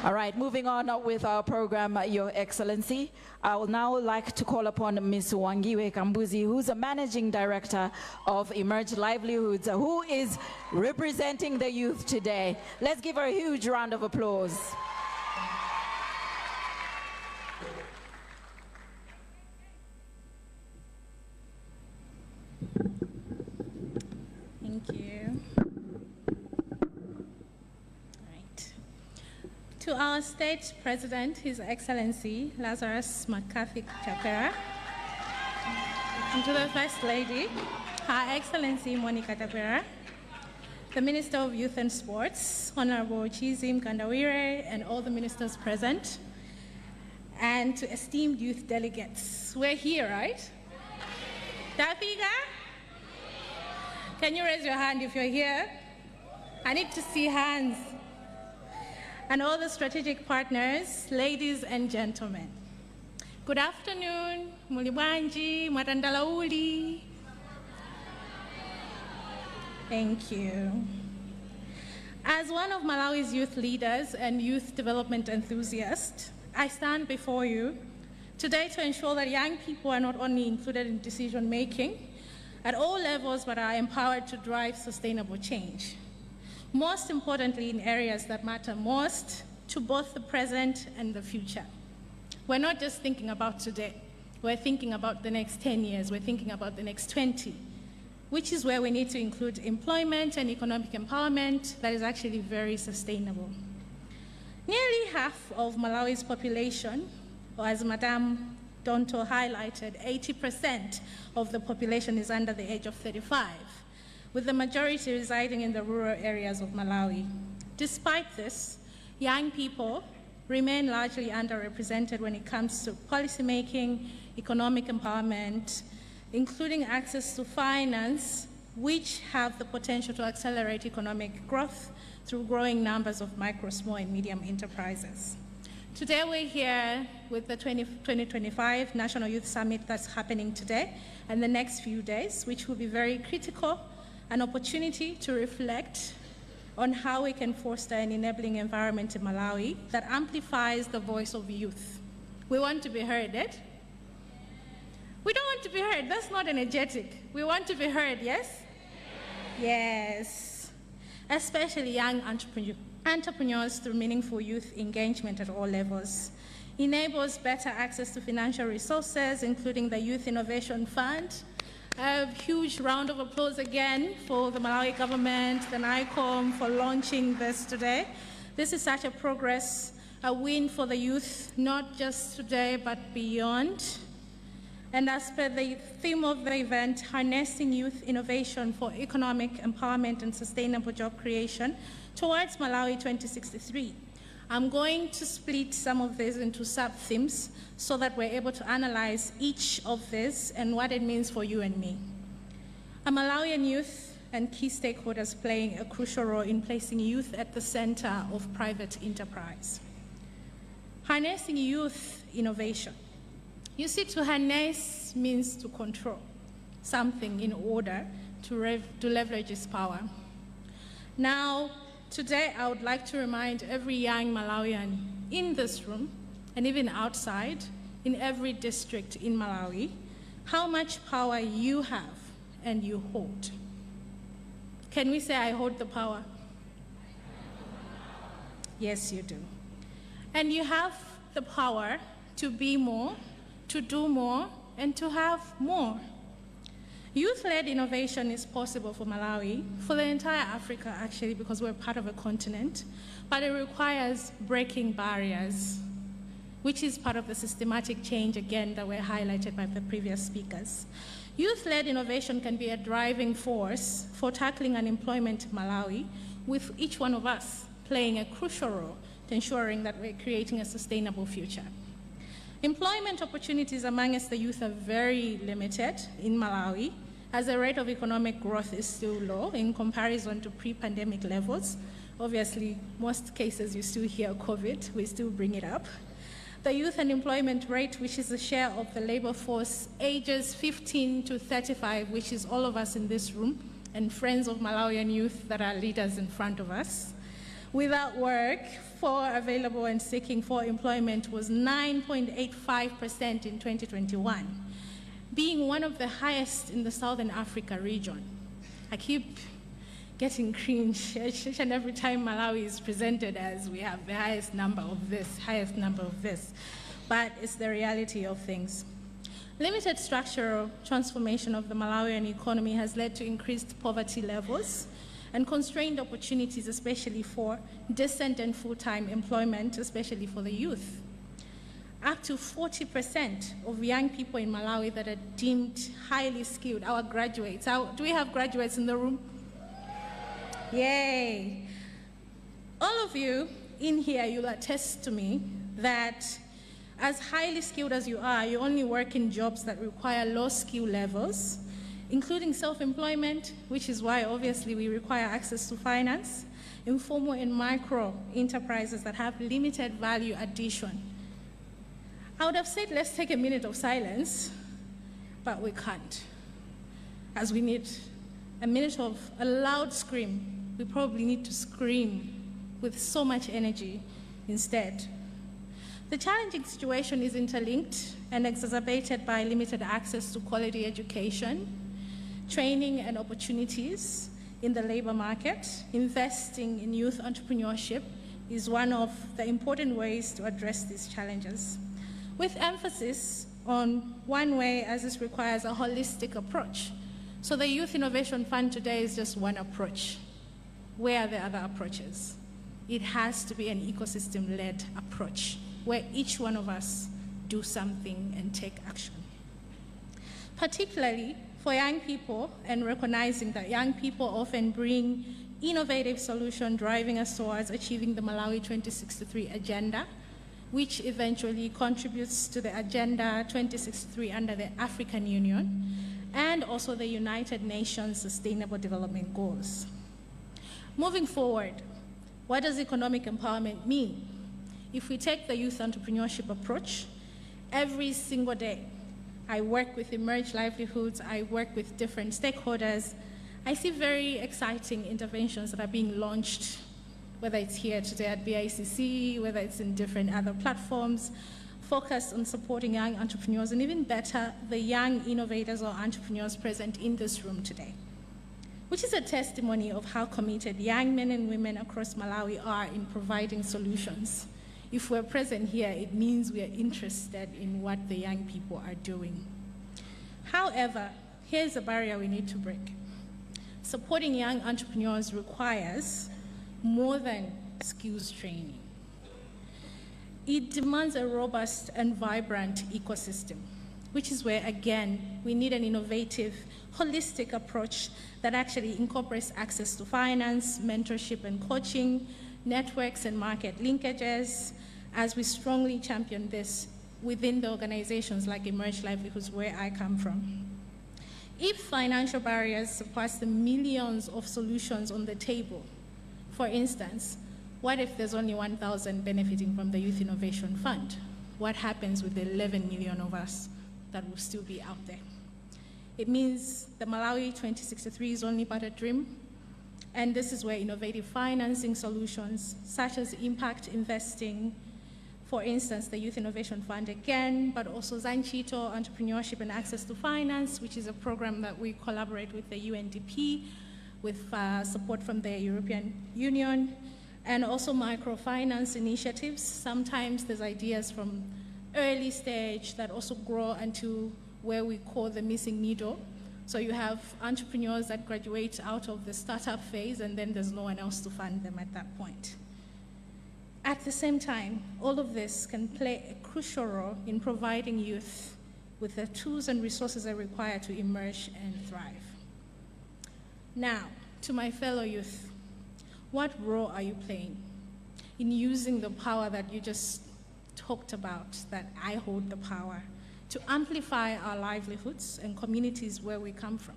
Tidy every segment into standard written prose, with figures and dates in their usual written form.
All right, moving on with our program, Your Excellency. I will now like to call upon Ms. Wangiwe Kambuzi, who's a Managing Director of Emerge Livelihoods, who is representing the youth today. Let's give her a huge round of applause. Thank you. To our State President, His Excellency Lazarous McCarthy Chakwera, and to the First Lady, Her Excellency Monica Chakwera, the Minister of Youth and Sports, Honorable Chizim Kandawire, and all the ministers present, and to esteemed youth delegates. We're here, right? Dafiga? Can you raise your hand if you're here? I need to see hands. And all the strategic partners, ladies and gentlemen. Good afternoon, Mulibanji, Matandalauli. Thank you. As one of Malawi's youth leaders and youth development enthusiasts, I stand before you today to ensure that young people are not only included in decision making at all levels, but are empowered to drive sustainable change. Most importantly, in areas that matter most to both the present and the future. We're not just thinking about today, we're thinking about the next 10 years, we're thinking about the next 20, which is where we need to include employment and economic empowerment that is actually very sustainable. Nearly half of Malawi's population, or as Madame Donto highlighted, 80% of the population is under the age of 35. With the majority residing in the rural areas of Malawi. Despite this, young people remain largely underrepresented when it comes to policymaking, economic empowerment, including access to finance, which have the potential to accelerate economic growth through growing numbers of micro, small, and medium enterprises. Today we're here with the 2025 National Youth Summit that's happening today and the next few days, which will be very critical, an opportunity to reflect on how we can foster an enabling environment in Malawi that amplifies the voice of youth. We want to be heard, eh? We don't want to be heard, that's not energetic. We want to be heard, yes? Yes. Especially young entrepreneurs through meaningful youth engagement at all levels. Enables better access to financial resources, including the Youth Innovation Fund. A huge round of applause again for the Malawi government, the NICOM, for launching this today. This is such a progress, a win for the youth, not just today, but beyond. And as per the theme of the event, harnessing youth innovation for economic empowerment and sustainable job creation towards Malawi 2063. I'm going to split some of these into sub-themes so that we're able to analyze each of these and what it means for you and me. A Malawian youth and key stakeholders playing a crucial role in placing youth at the center of private enterprise. Harnessing youth innovation. You see, to harness means to control something in order to leverage its power. Now, today, I would like to remind every young Malawian in this room, and even outside, in every district in Malawi, how much power you have and you hold. Can we say, I hold the power? Yes, you do. And you have the power to be more, to do more, and to have more. Youth-led innovation is possible for Malawi, for the entire Africa actually, because we're part of a continent, but it requires breaking barriers, which is part of the systematic change, again, that were highlighted by the previous speakers. Youth-led innovation can be a driving force for tackling unemployment in Malawi, with each one of us playing a crucial role to ensuring that we're creating a sustainable future. Employment opportunities amongst the youth are very limited in Malawi, as the rate of economic growth is still low in comparison to pre-pandemic levels. Obviously, most cases you still hear COVID, we still bring it up. The youth unemployment rate, which is the share of the labor force ages 15 to 35, which is all of us in this room, and friends of Malawian youth that are leaders in front of us, without work, 4 available and seeking for employment was 9.85% in 2021, being one of the highest in the Southern Africa region. I keep getting cringe each and every time Malawi is presented as we have the highest number of this, but it's the reality of things. Limited structural transformation of the Malawian economy has led to increased poverty levels and constrained opportunities, especially for decent and full-time employment, especially for the youth. Up to 40% of young people in Malawi that are deemed highly skilled, our graduates. Do we have graduates in the room? Yay. All of you in here, you'll attest to me that as highly skilled as you are, you only work in jobs that require low skill levels, including self-employment, which is why obviously we require access to finance, informal and micro enterprises that have limited value addition. I would have said let's take a minute of silence, but we can't, as we need a minute of a loud scream. We probably need to scream with so much energy instead. The challenging situation is interlinked and exacerbated by limited access to quality education, training and opportunities in the labor market. Investing in youth entrepreneurship is one of the important ways to address these challenges, with emphasis on one way, as this requires a holistic approach. So the Youth Innovation Fund today is just one approach. Where are the other approaches? It has to be an ecosystem-led approach where each one of us do something and take action. Particularly for young people, and recognizing that young people often bring innovative solutions driving us towards achieving the Malawi 2063 agenda, which eventually contributes to the Agenda 2063 under the African Union, and also the United Nations Sustainable Development Goals. Moving forward, what does economic empowerment mean? If we take the youth entrepreneurship approach, every single day, I work with Emerge Livelihoods, I work with different stakeholders. I see very exciting interventions that are being launched, whether it's here today at BICC, whether it's in different other platforms, focused on supporting young entrepreneurs, and even better, the young innovators or entrepreneurs present in this room today, which is a testimony of how committed young men and women across Malawi are in providing solutions. If we're present here, it means we are interested in what the young people are doing. However, here's a barrier we need to break. Supporting young entrepreneurs requires more than skills training. It demands a robust and vibrant ecosystem, which is where, again, we need an innovative, holistic approach that actually incorporates access to finance, mentorship and coaching, networks and market linkages, as we strongly champion this within the organizations like Emerge Livelihoods, where I come from. If financial barriers surpass the millions of solutions on the table, for instance, what if there's only 1,000 benefiting from the Youth Innovation Fund? What happens with the 11 million of us that will still be out there? It means the Malawi 2063 is only but a dream, and this is where innovative financing solutions, such as impact investing, for instance, the Youth Innovation Fund again, but also Zanchito, Entrepreneurship and Access to Finance, which is a program that we collaborate with the UNDP, with support from the European Union, and also microfinance initiatives. Sometimes there's ideas from early stage that also grow into where we call the missing middle. So you have entrepreneurs that graduate out of the startup phase, and then there's no one else to fund them at that point. At the same time, all of this can play a crucial role in providing youth with the tools and resources they require to emerge and thrive. Now, to my fellow youth, what role are you playing in using the power that you just talked about, that I hold the power, to amplify our livelihoods and communities where we come from?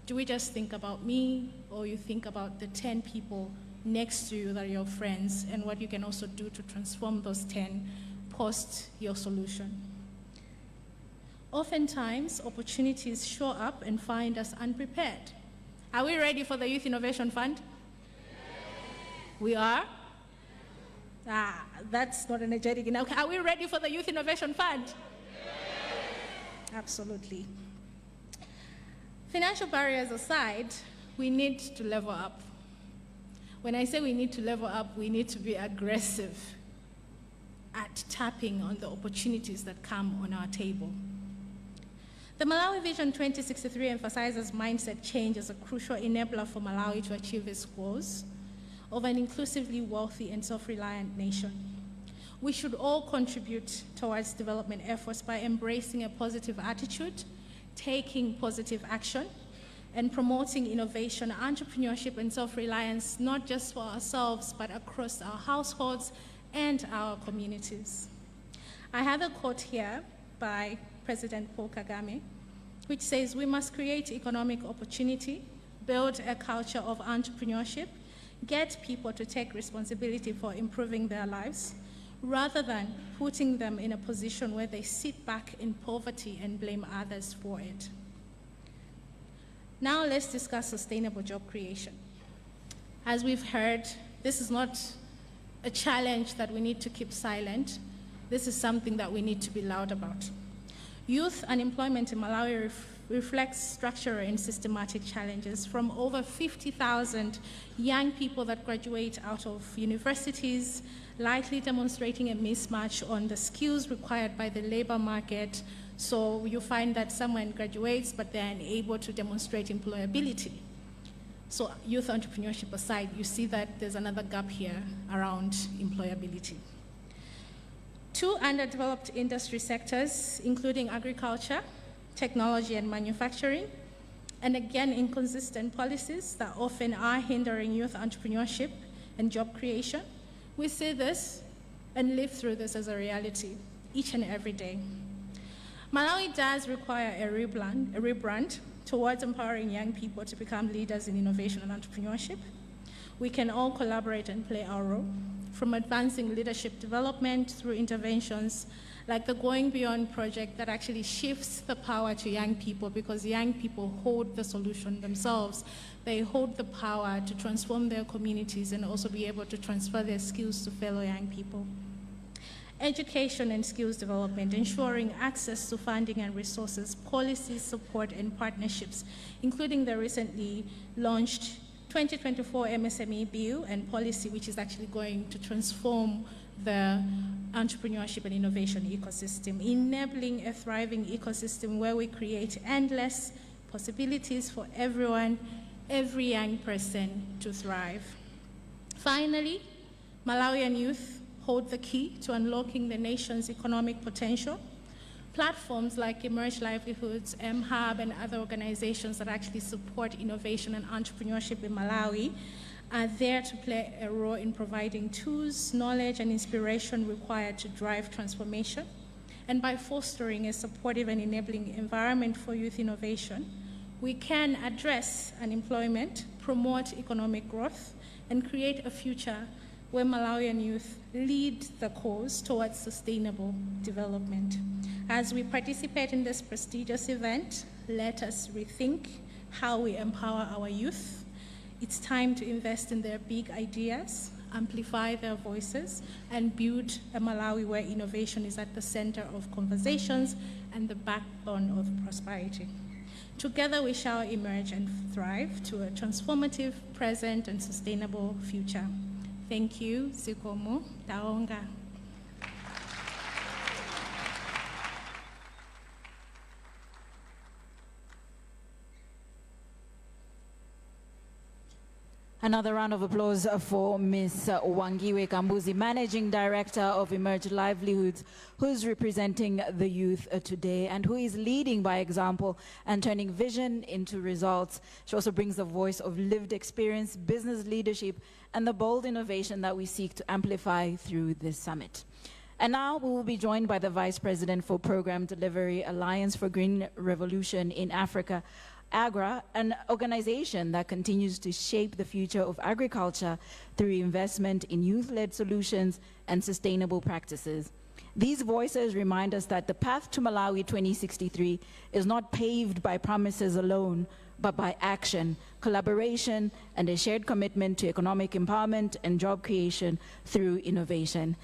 Do we just think about me, or you think about the 10 people next to you that are your friends, and what you can also do to transform those 10 post your solution? Oftentimes, opportunities show up and find us unprepared. Are we ready for the Youth Innovation Fund? Yes. We are? That's not energetic enough. Are we ready for the Youth Innovation Fund? Absolutely. Financial barriers aside, we need to level up. When I say we need to level up, we need to be aggressive at tapping on the opportunities that come on our table. The Malawi Vision 2063 emphasizes mindset change as a crucial enabler for Malawi to achieve its goals of an inclusively wealthy and self-reliant nation. We should all contribute towards development efforts by embracing a positive attitude, taking positive action, and promoting innovation, entrepreneurship, and self-reliance, not just for ourselves, but across our households and our communities. I have a quote here by President Paul Kagame, which says, "We must create economic opportunity, build a culture of entrepreneurship, get people to take responsibility for improving their lives, rather than putting them in a position where they sit back in poverty and blame others for it." Now let's discuss sustainable job creation. As we've heard, this is not a challenge that we need to keep silent. This is something that we need to be loud about. Youth unemployment in Malawi reflects structural and systematic challenges from over 50,000 young people that graduate out of universities, likely demonstrating a mismatch on the skills required by the labor market. So you find that someone graduates, but they're unable to demonstrate employability. So youth entrepreneurship aside, you see that there's another gap here around employability. Two underdeveloped industry sectors, including agriculture, technology, and manufacturing, and again, inconsistent policies that often are hindering youth entrepreneurship and job creation. We see this and live through this as a reality each and every day. Malawi does require a rebrand towards empowering young people to become leaders in innovation and entrepreneurship. We can all collaborate and play our role, from advancing leadership development through interventions like the Going Beyond project that actually shifts the power to young people, because young people hold the solution themselves. They hold the power to transform their communities and also be able to transfer their skills to fellow young people. Education and skills development, ensuring access to funding and resources, policy support and partnerships, including the recently launched 2024 MSME bill and policy, which is actually going to transform the entrepreneurship and innovation ecosystem, enabling a thriving ecosystem where we create endless possibilities for everyone, every young person to thrive. Finally, Malawian youth hold the key to unlocking the nation's economic potential. Platforms like Emerge Livelihoods, MHub, and other organizations that actually support innovation and entrepreneurship in Malawi are there to play a role in providing tools, knowledge, and inspiration required to drive transformation. And by fostering a supportive and enabling environment for youth innovation, we can address unemployment, promote economic growth, and create a future where Malawian youth lead the cause towards sustainable development. As we participate in this prestigious event, let us rethink how we empower our youth. It's time to invest in their big ideas, amplify their voices, and build a Malawi where innovation is at the center of conversations and the backbone of prosperity. Together we shall emerge and thrive to a transformative, present, and sustainable future. Thank you, Zikomo, Taonga. Another round of applause for Ms. Wangiwe Kambuzi, Managing Director of Emerge Livelihoods, who's representing the youth today and who is leading by example and turning vision into results. She also brings the voice of lived experience, business leadership, and the bold innovation that we seek to amplify through this summit. And now we will be joined by the Vice President for Program Delivery, Alliance for Green Revolution in Africa, AGRA, an organization that continues to shape the future of agriculture through investment in youth-led solutions and sustainable practices. These voices remind us that the path to Malawi 2063 is not paved by promises alone, but by action, collaboration, and a shared commitment to economic empowerment and job creation through innovation.